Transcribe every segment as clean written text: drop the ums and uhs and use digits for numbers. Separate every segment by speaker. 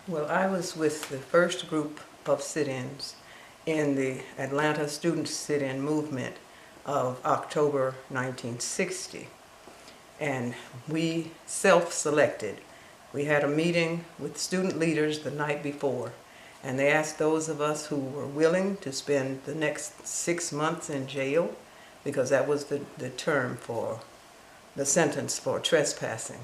Speaker 1: Well, I was with the first group of sit-ins in the Atlanta student sit-in movement of October 1960. And we self-selected. We had a meeting with student leaders the night before, and they asked those of us who were willing to spend the next 6 months in jail, because that was the term for the sentence for trespassing.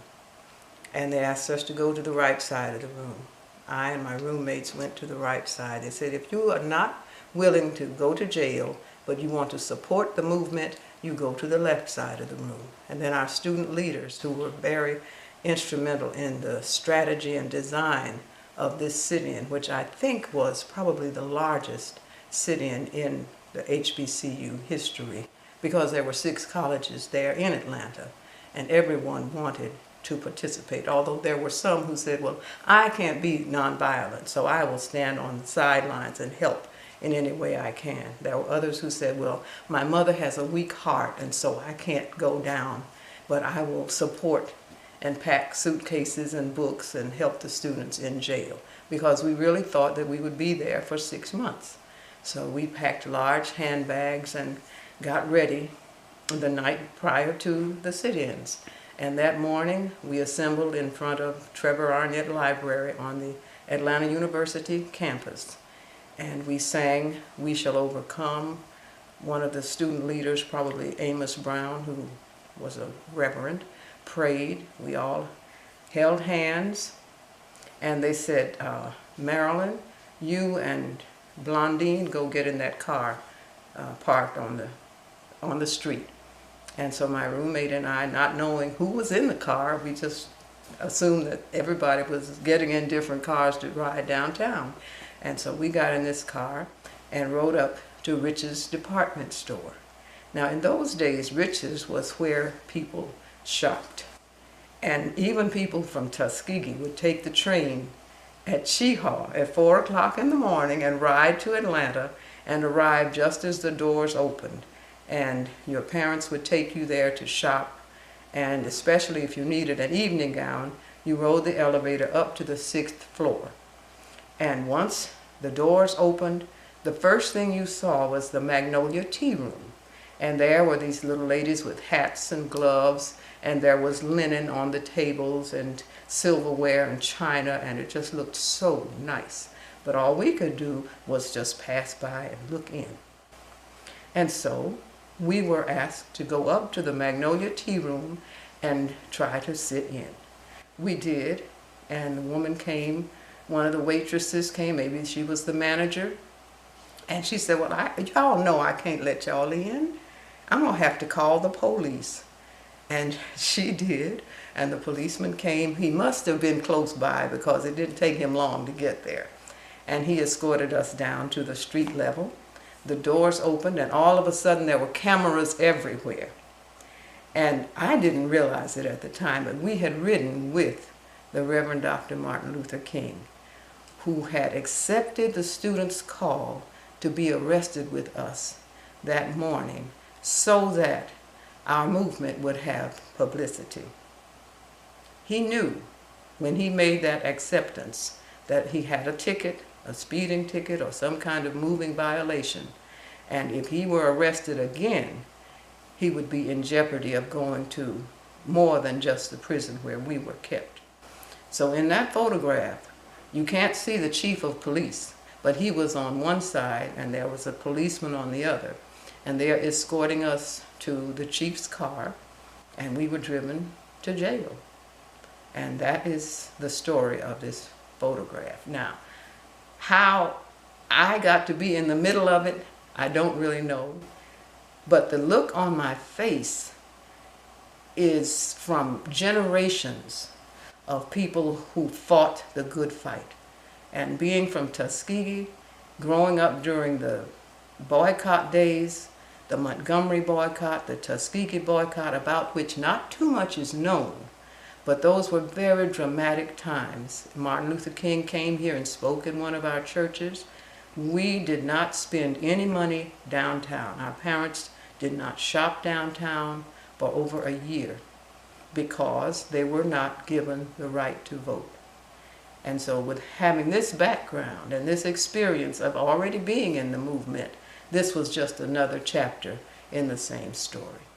Speaker 1: And they asked us to go to the right side of the room. I and my roommates went to the right side. They said, if you are not willing to go to jail, but you want to support the movement, you go to the left side of the room. And then our student leaders, who were very instrumental in the strategy and design of this sit-in, which I think was probably the largest sit-in in the HBCU history, because there were 6 colleges there in Atlanta, and everyone wanted to participate, although there were some who said, well, I can't be nonviolent, so I will stand on the sidelines and help in any way I can. There were others who said, well, my mother has a weak heart, and so I can't go down, but I will support and pack suitcases and books and help the students in jail, because we really thought that we would be there for 6 months. So we packed large handbags and got ready the night prior to the sit-ins. And that morning, we assembled in front of Trevor Arnett Library on the Atlanta University campus. And we sang "We Shall Overcome." One of the student leaders, probably Amos Brown, who was a reverend, prayed. We all held hands. And they said, Marilyn, you and Blondine go get in that car parked on the street. And so my roommate and I, not knowing who was in the car, we just assumed that everybody was getting in different cars to ride downtown. And so we got in this car and rode up to Rich's department store. Now in those days, Rich's was where people shopped. And even people from Tuskegee would take the train at Chehaw at 4 o'clock in the morning and ride to Atlanta and arrive just as the doors opened. And your parents would take you there to shop, and especially if you needed an evening gown, you rode the elevator up to the 6th floor. And once the doors opened, the first thing you saw was the Magnolia Tea Room. And there were these little ladies with hats and gloves, and there was linen on the tables and silverware and china, and it just looked so nice. But all we could do was just pass by and look in. And so we were asked to go up to the Magnolia Tea Room and try to sit in. We did, and the woman came, one of the waitresses came, maybe she was the manager, and she said, well, y'all know I can't let y'all in. I'm gonna have to call the police. And she did, and the policeman came. He must have been close by because it didn't take him long to get there. And he escorted us down to the street level. The doors opened, and all of a sudden there were cameras everywhere. And I didn't realize it at the time, but we had ridden with the Reverend Dr. Martin Luther King, who had accepted the students' call to be arrested with us that morning so that our movement would have publicity. He knew when he made that acceptance that he had a ticket, a speeding ticket or some kind of moving violation, and if he were arrested again, he would be in jeopardy of going to more than just the prison where we were kept. So in that photograph, you can't see the chief of police, but he was on one side and there was a policeman on the other, and they're escorting us to the chief's car, and we were driven to jail. And that is the story of this photograph. Now, how I got to be in the middle of it, I don't really know. But the look on my face is from generations of people who fought the good fight. And being from Tuskegee, growing up during the boycott days, the Montgomery boycott, the Tuskegee boycott, about which not too much is known, but those were very dramatic times. Martin Luther King came here and spoke in one of our churches. We did not spend any money downtown. Our parents did not shop downtown for over a year because they were not given the right to vote. And so with having this background and this experience of already being in the movement, this was just another chapter in the same story.